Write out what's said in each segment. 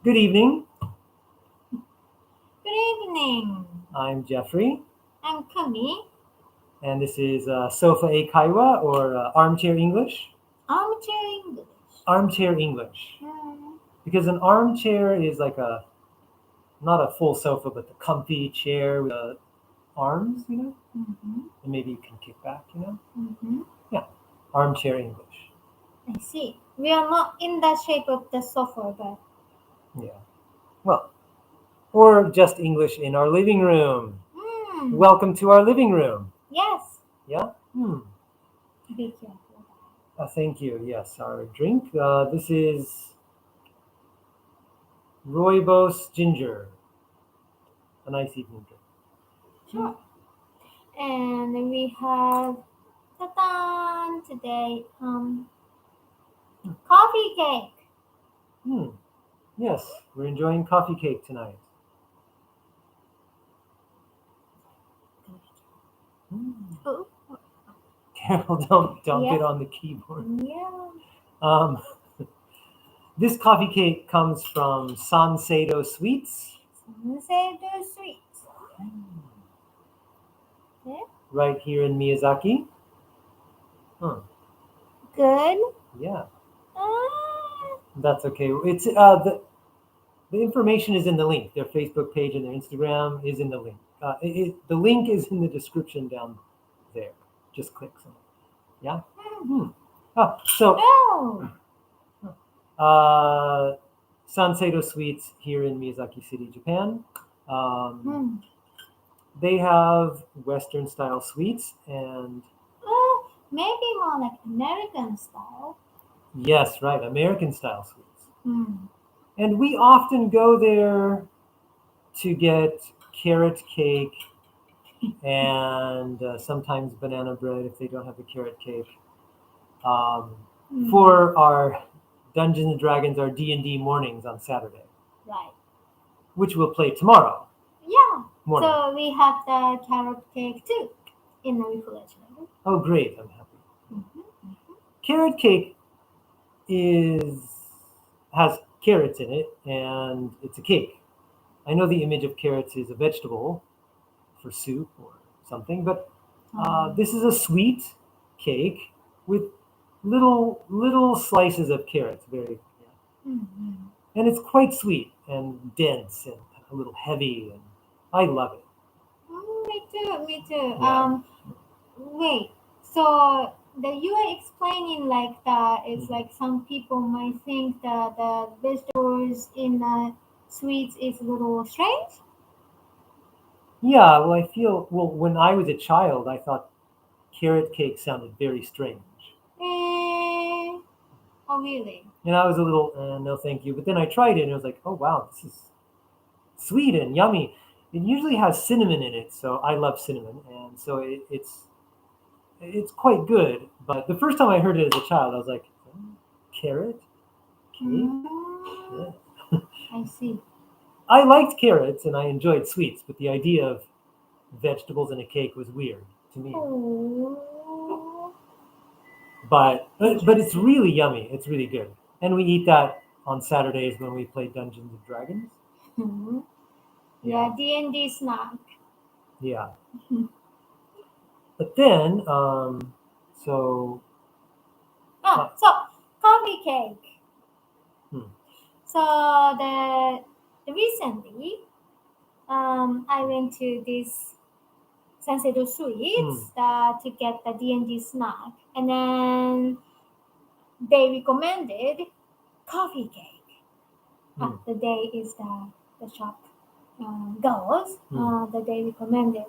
Good evening. Good evening. I'm Jeffrey, I'm Kumi. and this is Sofa Eikaiwa or Armchair English. Armchair English. Armchair English. Mm, Because an armchair is like not a full sofa, but the comfy chair with arms, mm-hmm, and maybe you can kick back. mm-hmm. Yeah, armchair English. I see. We are not in the shape of the sofa, but Yeah. Well, or just English in our living room. mm, Welcome to our living room. yes. Yeah? Be careful. Thank you. Yes, our drink. This is Rooibos Ginger. A nice evening drink. Sure. And we have ta-da, today coffee cake. Hmm. Yes, we're enjoying coffee cake tonight. Hmm. Oh, Carol, don't yeah. get on the keyboard. Yeah. Um, this coffee cake comes from Sanseido Sweets, Sanseido Sweets. Yeah. right here in Miyazaki. Huh. Good. Yeah, Ah, that's okay. It's the information is in the link. Their Facebook page and their Instagram is in the link. The link is in the description down there. Just click on it. Yeah. Hmm. So oh. Uh, Sanseido Sweets here in Miyazaki City, Japan. Hmm. They have Western style sweets, and Maybe more like American style. yes, right, American style sweets. Hmm. And we often go there to get carrot cake and sometimes banana bread if they don't have the carrot cake. Um, Hmm. for our Dungeons and Dragons, our D&D mornings on Saturday, Right. which we'll play tomorrow Yeah. morning. So we have the carrot cake too in the refrigerator. Oh, great! I'm happy. Mm-hmm. Carrot cake is has carrots in it, and it's a cake. I know the image of carrots is a vegetable for soup or something, but this is a sweet cake with little slices of carrots, very, Mm-hmm. and it's quite sweet and dense and a little heavy, and I love it. Me too. Me too. Yeah. Wait. So the you are explaining like that is Mhm. like some people might think that the vegetables in sweets is a little strange. Yeah, well, I feel well when I was a child, I thought carrot cake sounded very strange. Eh, oh really? And I was a little, no, thank you. But then I tried it, and it was like, oh wow, this is sweet and yummy. It usually has cinnamon in it, so I love cinnamon, and so it's quite good. But the first time I heard it as a child, I was like, carrot cake. Mm, Yeah. I see. I liked carrots and I enjoyed sweets, but the idea of vegetables in a cake was weird to me. Oh, But it's interesting. really yummy. It's really good, and we eat that on Saturdays when we play Dungeons and Dragons. Hmm. Yeah, Yeah, D&D snack. yeah. But then, so uh, So coffee cake. hmm, So the recently, I went to this Sanseido hmm, Sweets to get the D&D snack, and then they recommended coffee cake. hmm, The day is the shop goes. hmm, The day recommended,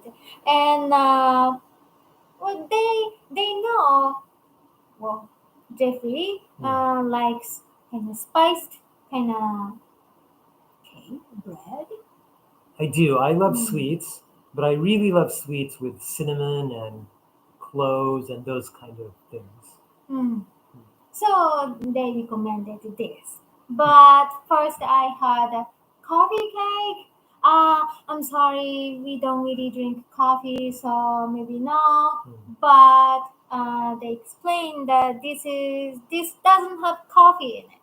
and well, they know. Well, Jeffrey hmm. likes kind of spiced kind of cake bread. I do. I love Mm. sweets, but I really love sweets with cinnamon and cloves and those kind of things. Mm. So they recommended this. But first I had a coffee cake. I'm sorry, we don't really drink coffee, so maybe no. Hmm. But they explained that this doesn't have coffee in it.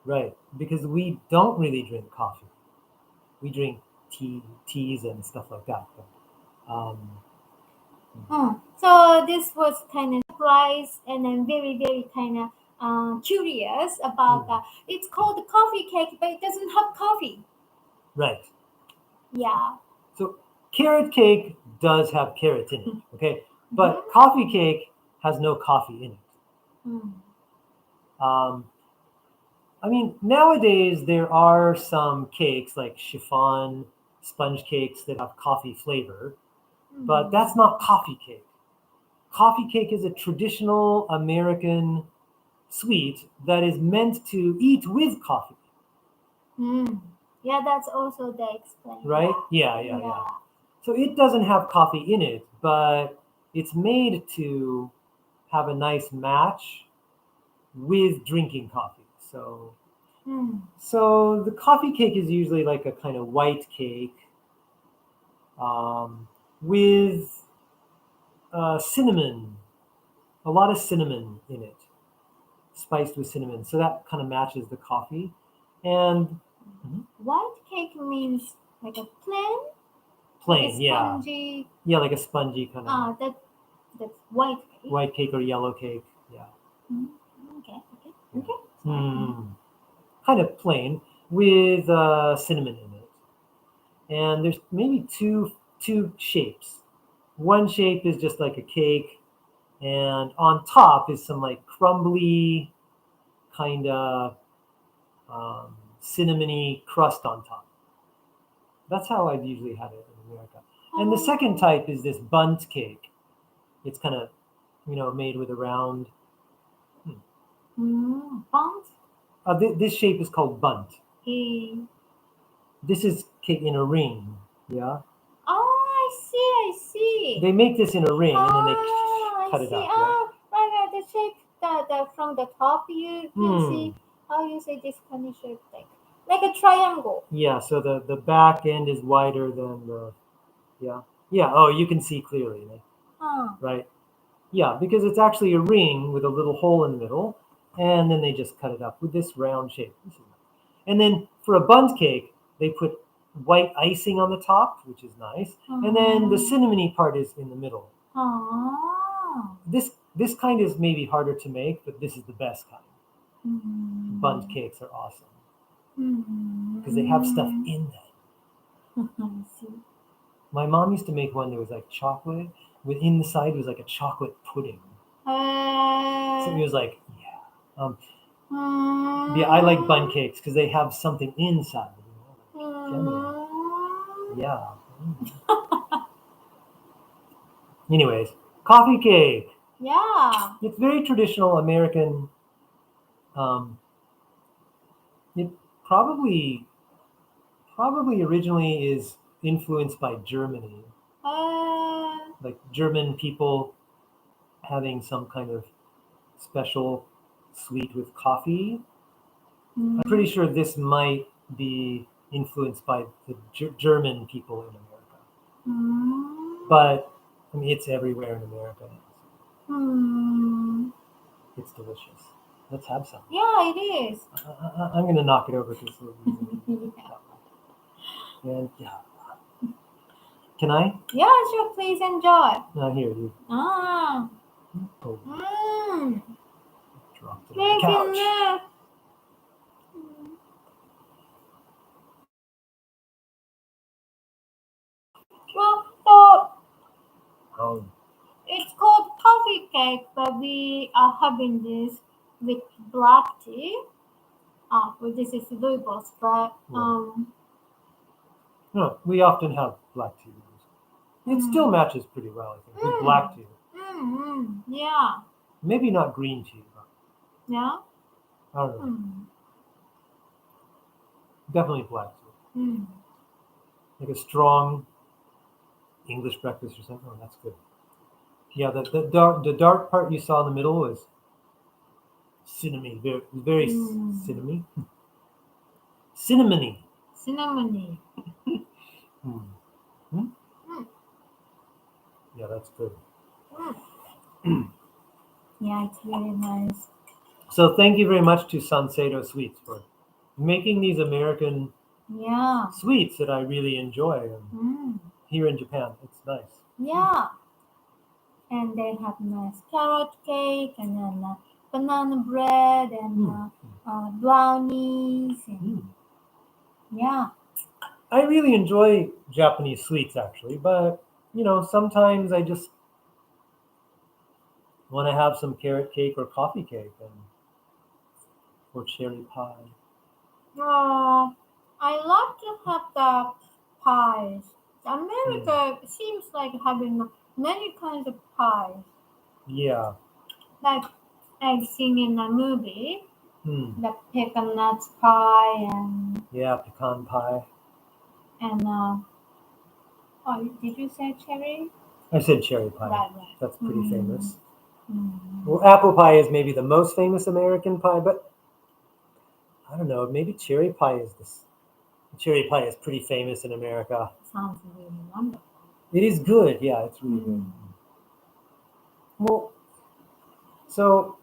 Right. because we don't really drink coffee. We drink teas and stuff like that. But, So this was kind of surprise, and I'm very, very kind of curious about that. It's called coffee cake, but it doesn't have coffee. right. Yeah. So carrot cake does have carrots in it, okay? But coffee cake has no coffee in it. I mean, nowadays there are some cakes like chiffon sponge cakes that have coffee flavor, but that's not coffee cake. Coffee cake is a traditional American sweet that is meant to eat with coffee. Yeah, that's also they explain. Right? Yeah. So it doesn't have coffee in it, but it's made to have a nice match with drinking coffee. So the coffee cake is usually like a kind of white cake with cinnamon, a lot of cinnamon in it, spiced with cinnamon. So that kind of matches the coffee. And white cake means like a plain, plain, like a spongy. Yeah, like a spongy kind of. That's white cake. White cake or yellow cake, yeah. Okay. Kind of plain with cinnamon in it. And there's maybe two shapes. One shape is just like a cake, and on top is some like crumbly kind of cinnamony crust on top. That's how I've usually had it in America. And the second type is this bundt cake. It's kind of, made with a round. Bundt? This shape is called bundt. Okay. This is cake in a ring. Yeah. Oh, I see. They make this in a ring and then they cut it up. Right. The shape that from the top you can see. How you say this kind of shape like a triangle. Yeah. So the back end is wider than the. Yeah. Oh, you can see clearly. Right. Yeah, because it's actually a ring with a little hole in the middle, and then they just cut it up with this round shape. And then for a bundt cake, they put white icing on the top, which is nice, and then the cinnamony part is in the middle. This kind is maybe harder to make, but this is the best kind. Bundt cakes are awesome because they have stuff in them. My mom used to make one that was like chocolate. Within the side was like a chocolate pudding. So it was like, I like bundt cakes because they have something inside. Yeah. Anyways, coffee cake. Yeah. It's very traditional American. It probably originally is influenced by Germany. Like German people having some kind of special sweet with coffee. I'm pretty sure this might be influenced by the German people in America. But I mean, it's everywhere in America. It's delicious. Let's have some. Yeah, it is. I'm going to knock it over because and can I? Yeah, sure. Please enjoy. Here, you. Oh. Dropped it on the couch. Well, so it's called coffee cake, but we are having this with black tea. Well, this is Louisville's, but no, we often have black tea. It still matches pretty well, I think, with black tea. Yeah. Maybe not green tea. But Yeah. I don't know. Definitely black tea. Like a strong English breakfast or something. Oh, that's good. Yeah, the dark part you saw in the middle was cinnamony, very cinnamony. Cinnamony. Yeah, that's good. Yeah, it's really nice. So thank you very much to Sanseido Sweets for making these American Yeah. sweets that I really enjoy here in Japan. It's nice. Yeah. And they have nice carrot cake and then banana bread and brownies and yeah. I really enjoy Japanese sweets actually, but sometimes I just want to have some carrot cake or coffee cake or cherry pie. I love to have the pies. America seems like having many kinds of pies. Yeah. Like I've seen in a movie, Hmm. the pecan nuts pie and Yeah, pecan pie. did you say cherry? I said cherry pie. Right. That's pretty famous. Mm. Well, apple pie is maybe the most famous American pie, but I don't know. Maybe cherry pie is this. Cherry pie is pretty famous in America. Sounds really wonderful. It is good. Yeah, it's really good. Well, so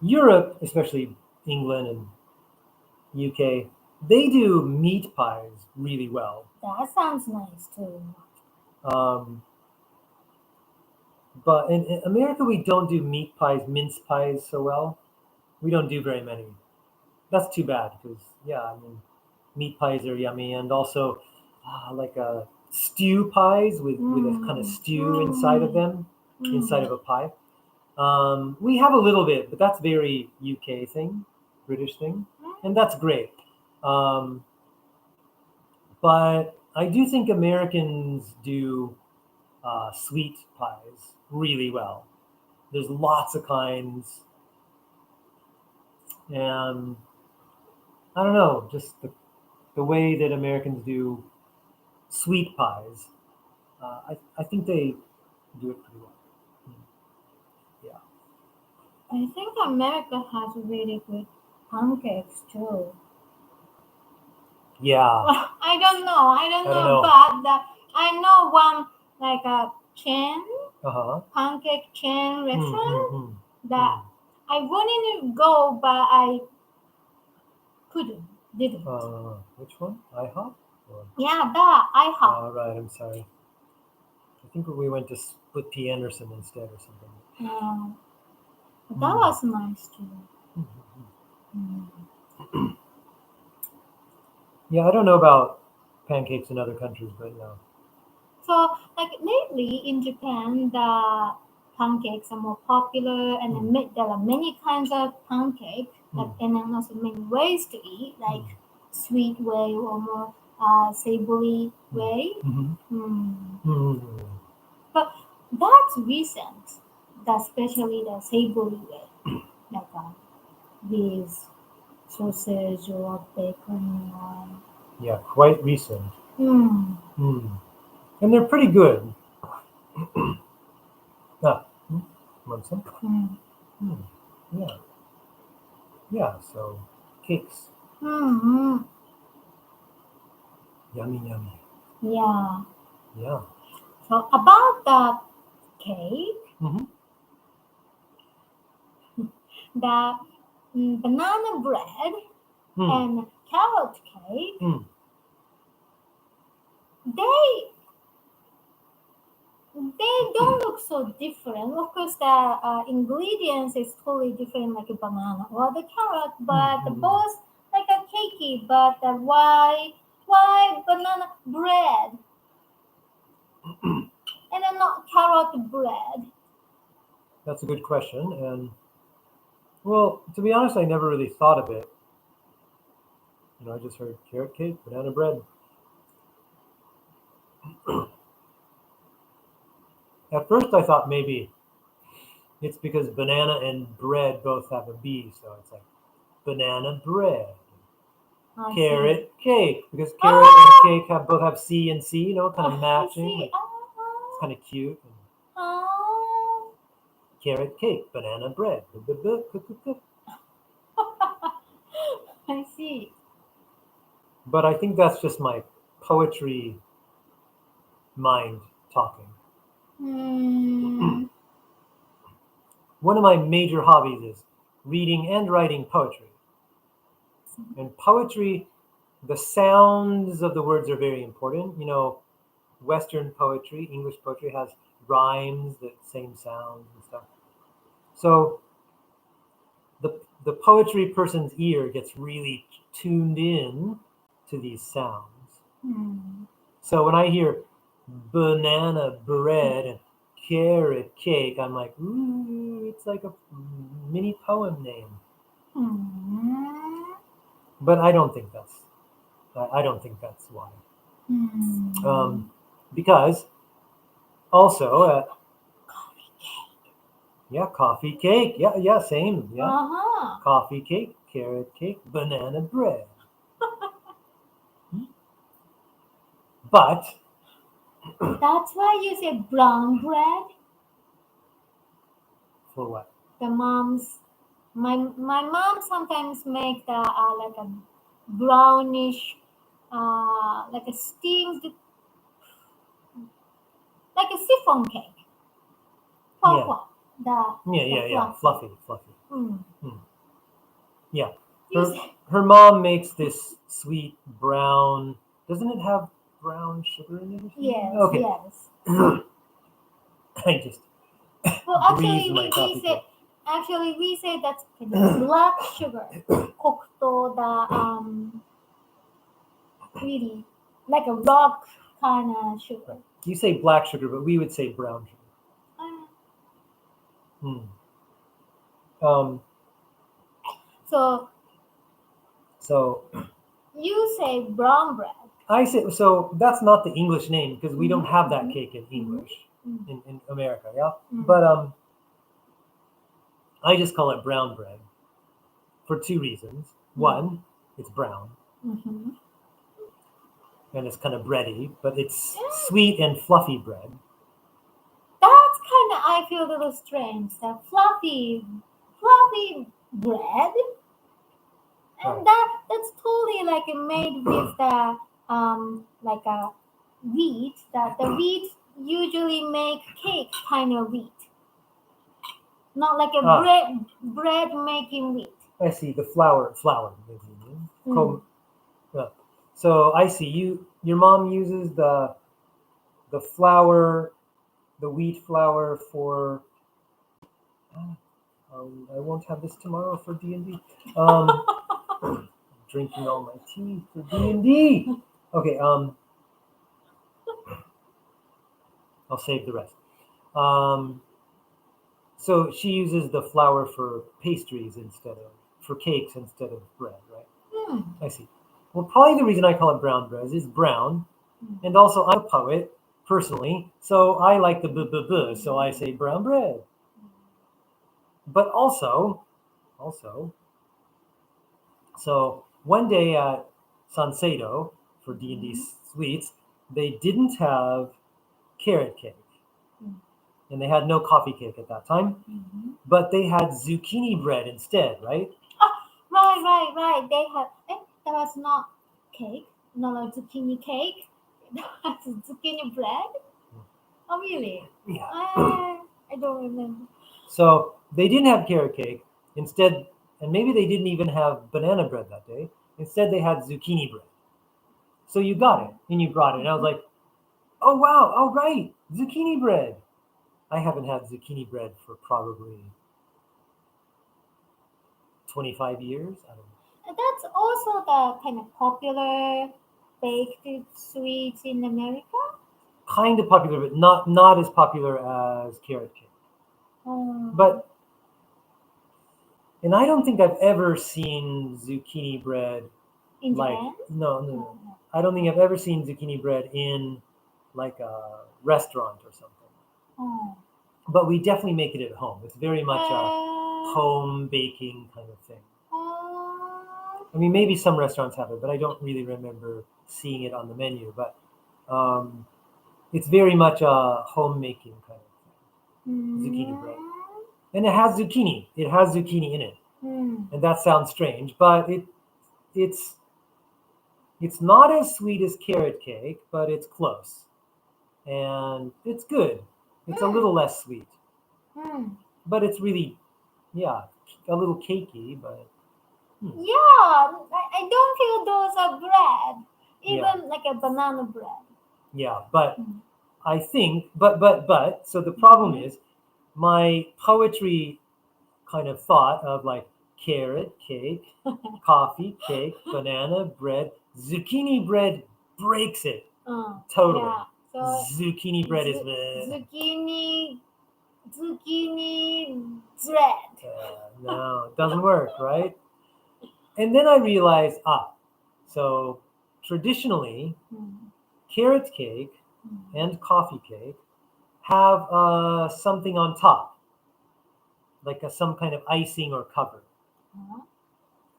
Europe, especially England and UK, they do meat pies really well. That sounds nice too. But in America, we don't do meat pies, mince pies so well. We don't do very many. That's too bad because, meat pies are yummy. And also like stew pies with a kind of stew inside of them, inside of a pie. We have a little bit, but that's very UK thing, British thing. And that's great. But I do think Americans do sweet pies really well. There's lots of kinds. And I don't know, just the way that Americans do sweet pies, I think they do it pretty well. Yeah. I think America has really good pancakes too. Yeah. I don't know, but I know one like a chain, pancake chain restaurant that I wanted to go, but I didn't. Which one? IHOP? Yeah, that IHOP. Oh, right. I'm sorry. I think we went to Split P. Anderson instead or something. Yeah, that was nice too. Yeah, I don't know about pancakes in other countries, but no. So, like lately in Japan, the pancakes are more popular, and there are many kinds of pancake, and then also many ways to eat, like sweet way or more savory way. But that's recent, especially the savory way, like with sausage or bacon. Yeah, quite recent. And they're pretty good. Want some? Yeah. Yeah, so cakes. Yummy, yummy. Yeah. Yeah. So about the cake, the banana bread and carrot cake, they don't look so different. Of course, the ingredients is totally different, like a banana or the carrot, but both like a cakey. But why banana bread and then not carrot bread? That's a good question, and well, to be honest, I never really thought of it. I just heard carrot cake, banana bread. At first, I thought maybe it's because banana and bread both have a B, so it's like banana bread. Carrot cake, because carrot and cake both have C and C, kind of matching. It's kind of cute. Carrot cake, banana bread. I see. But I think that's just my poetry mind talking. One of my major hobbies is reading and writing poetry. And poetry, the sounds of the words are very important. Western poetry, English poetry has rhymes that same sounds and stuff. So the poetry person's ear gets really tuned in to these sounds. So when I hear banana bread and carrot cake, I'm like, ooh, it's like a mini poem name. But I don't think that's why. Because also Coffee cake. yeah, coffee cake. Yeah, same. Yeah. Uh-huh. Coffee cake, carrot cake, banana bread. But That's why you say brown bread. for what? The moms, my mom sometimes make the like a brownish, like a steamed, like a chiffon cake. Yeah. The Fluffy. Mm. Yeah. You say, Her mom makes this sweet brown. Doesn't it have brown sugar in it? Or something? yes, Okay. yes. I just Well, breathed my coffee cake. actually we say that's kind of black sugar. Kokuto, the really like a rock kind of sugar. You say black sugar, but we would say brown sugar. Hmm. So So you say brown bread. I say so. That's not the English name because we don't have that cake in English in America. Yeah, but I just call it brown bread for two reasons. One, it's brown and it's kind of bready, but it's sweet and fluffy bread. That's kind of, I feel a little strange. The fluffy bread, and that's totally like made with the like a wheat. That the wheat usually make cake kind of wheat, not like a bread making wheat. I see the flour. Maybe. So I see your mom uses the flour, the wheat flour for. I won't have this tomorrow for D&D. Drinking all my tea for D&D. Okay. I'll save the rest. So she uses the flour for pastries for cakes instead of bread, right? I see. Well, probably the reason I call it brown bread is brown, and also I'm a poet personally, so I like the b, so I say brown bread. But also, so one day at Sanseido for D&D Sweets, they didn't have carrot cake. And they had no coffee cake at that time, but they had zucchini bread instead, right? Right. They have. That was not cake, not a zucchini cake. That was zucchini bread. Oh really? Yeah. I don't remember. So they didn't have carrot cake instead, and maybe they didn't even have banana bread that day. Instead, they had zucchini bread. So you got it, and you brought it, and I was like, "Oh wow! All right, zucchini bread." I haven't had zucchini bread for probably 25 years. I don't know. That's also the kind of popular baked sweets in America. Kind of popular, but not as popular as carrot cake. But and I don't think I've ever seen zucchini bread in like Japan? no. I don't think I've ever seen zucchini bread in like a restaurant or something. But we definitely make it at home. It's very much a home baking kind of thing. I mean, maybe some restaurants have it, but I don't really remember seeing it on the menu. But it's very much a home making kind of thing. Zucchini bread. And it has zucchini. It has zucchini in it. And that sounds strange, but it's not as sweet as carrot cake, but it's close. And it's good. It's a little less sweet. But it's really, a little cakey, but Yeah, I don't feel those are bread. Even like a banana bread. Yeah, but I think, but, so the problem is my poetry kind of thought of like carrot cake, coffee cake, banana bread, zucchini bread breaks it totally. Yeah. So Zucchini bread is zucchini bread. no, it doesn't work, right? And then I realized, so traditionally, carrot cake and coffee cake have something on top, like some kind of icing or cover.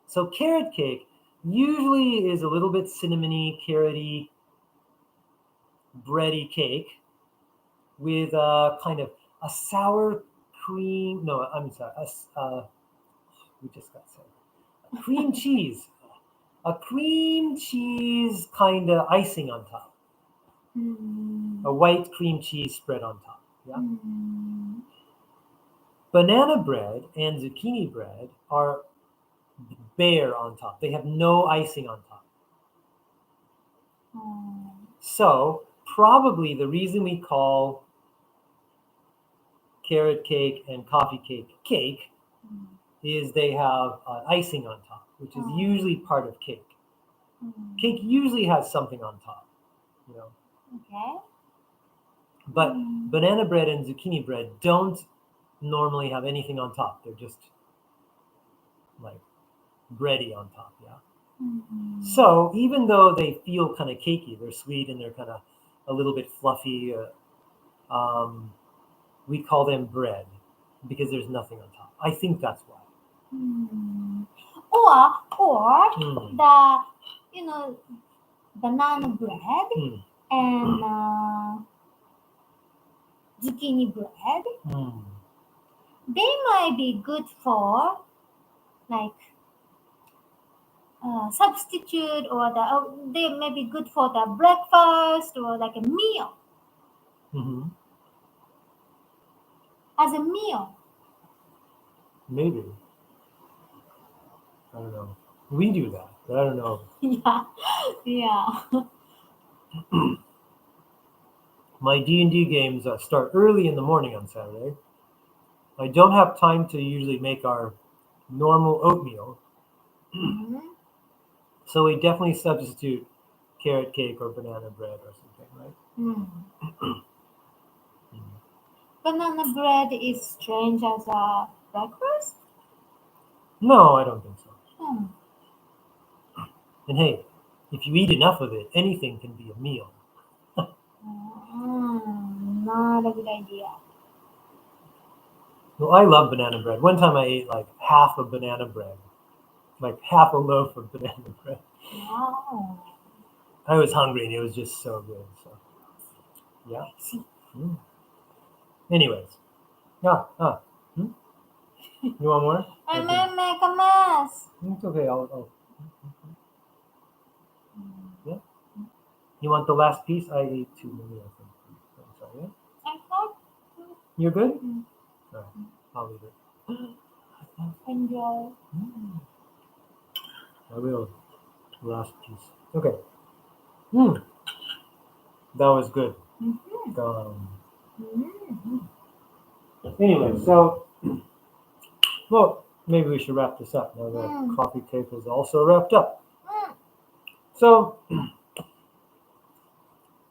So carrot cake usually is a little bit cinnamony, carroty, bready cake with a kind of a sour cream. No, I'm sorry. We just got sour. Cream cheese. A cream cheese kind of icing on top. A white cream cheese spread on top. Yeah. Banana bread and zucchini bread are bare on top. They have no icing on top. So probably the reason we call carrot cake and coffee cake is they have icing on top, which is usually part of cake. Cake usually has something on top, you know. Okay. But banana bread and zucchini bread don't normally have anything on top. They're just like bready on top, yeah. So even though they feel kind of cakey, they're sweet and they're kind of a little bit fluffy, we call them bread because there's nothing on top. I think that's why. Or the banana bread and zucchini bread. They might be good for like substitute, or they may be good for the breakfast or like a meal. As a meal. Maybe. I don't know. We do that, but I don't know. Yeah. My D&D games start early in the morning on Saturday. I don't have time to usually make our normal oatmeal. So we definitely substitute carrot cake or banana bread or something, right? Banana bread is strange as a breakfast? No, I don't think so. And hey, if you eat enough of it, anything can be a meal. Not a good idea. Well, I love banana bread. One time I ate like half a banana bread, like half a loaf of banana bread. Wow. I was hungry and it was just so good. So, yeah. Anyways, You want more? I may make a mess. It's okay. I'll. Yeah. You want the last piece? I ate too many. I think. I'm sorry. Yeah? I thought. You're good. All right. I'll leave it. Enjoy. I will. Last piece. Okay. That was good. Anyway, so well, maybe we should wrap this up now that coffee cake is also wrapped up. So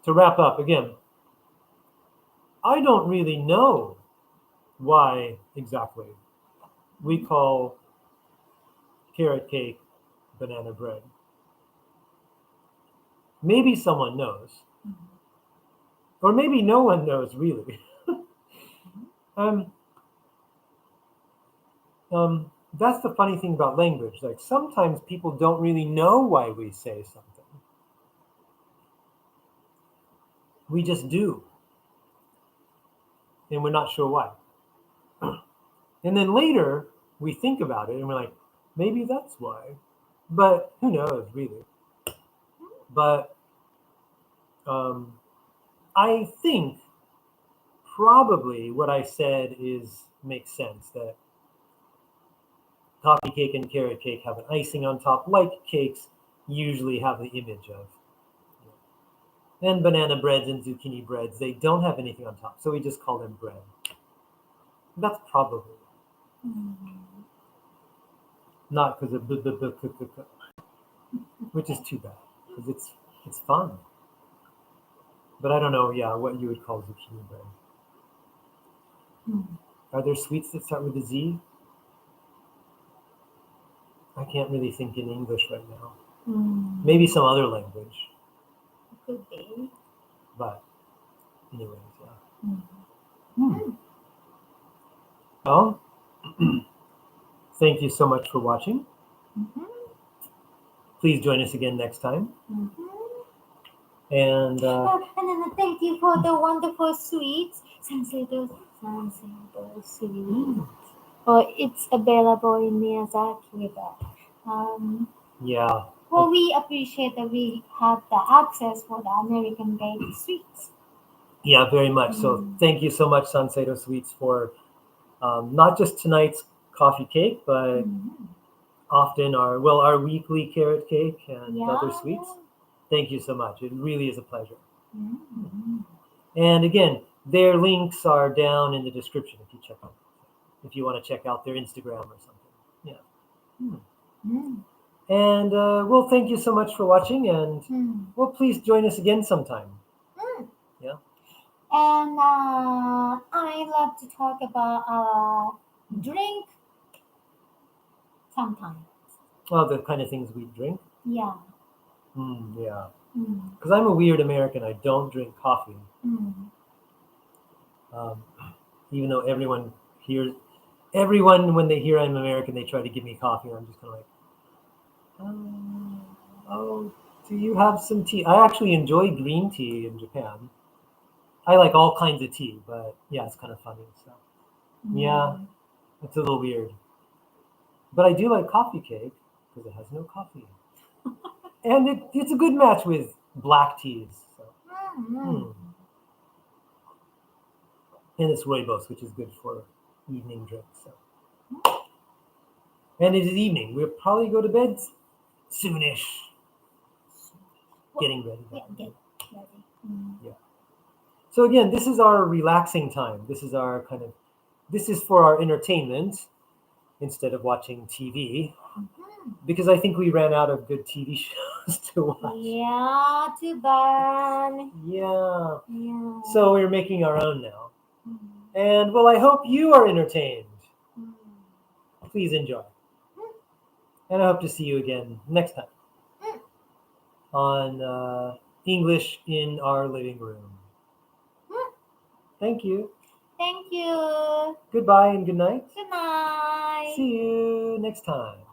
to wrap up again, I don't really know why exactly we call carrot cake banana bread. Maybe someone knows, or maybe no one knows really. That's the funny thing about language. Like sometimes people don't really know why we say something. We just do. And we're not sure why. And then later we think about it and we're like, maybe that's why. But who knows really? But I think probably what I said makes sense, that coffee cake and carrot cake have an icing on top, like cakes usually have the image of. And banana breads and zucchini breads, they don't have anything on top, so we just call them bread. That's probably not because of which is too bad because it's fun. But I don't know, what you would call zucchini bread. Are there sweets that start with a Z? I can't really think in English right now. Maybe some other language. Could be. But anyways, Well, thank you so much for watching. Please join us again next time. And then thank you for the wonderful sweets. Sanseido Sweets. It's available in Miyazaki. yeah. Well, we appreciate that we have the access for the American baked sweets. Yeah, very much. So thank you so much, Sanseido Sweets, for not just tonight's coffee cake, but often our weekly carrot cake and other sweets. Thank you so much. It really is a pleasure. And again, their links are down in the description if you check out. If you want to check out their Instagram or something. And well, thank you so much for watching, and well, please join us again sometime. Yeah. And I love to talk about drink sometimes. Well, the kind of things we drink. Yeah. Yeah. Because I'm a weird American. I don't drink coffee. Even though everyone when they hear I'm American, they try to give me coffee. And I'm just kind of like, oh, do you have some tea? I actually enjoy green tea in Japan. I like all kinds of tea, but yeah, it's kind of funny. So yeah, it's a little weird. But I do like coffee cake because it has no coffee. And it's a good match with black teas. So. And it's rooibos, which is good for evening drinks. So. And it is evening. We'll probably go to bed soonish. Getting ready. Get ready. Yeah. So again, this is our relaxing time. This is for our entertainment instead of watching TV. Because I think we ran out of good TV shows to watch. Yeah, too bad. Yeah. So we're making our own now. And well, I hope you are entertained. Please enjoy. And I hope to see you again next time on English in Our Living Room. Thank you. Thank you. Goodbye and good night. Good night. See you next time.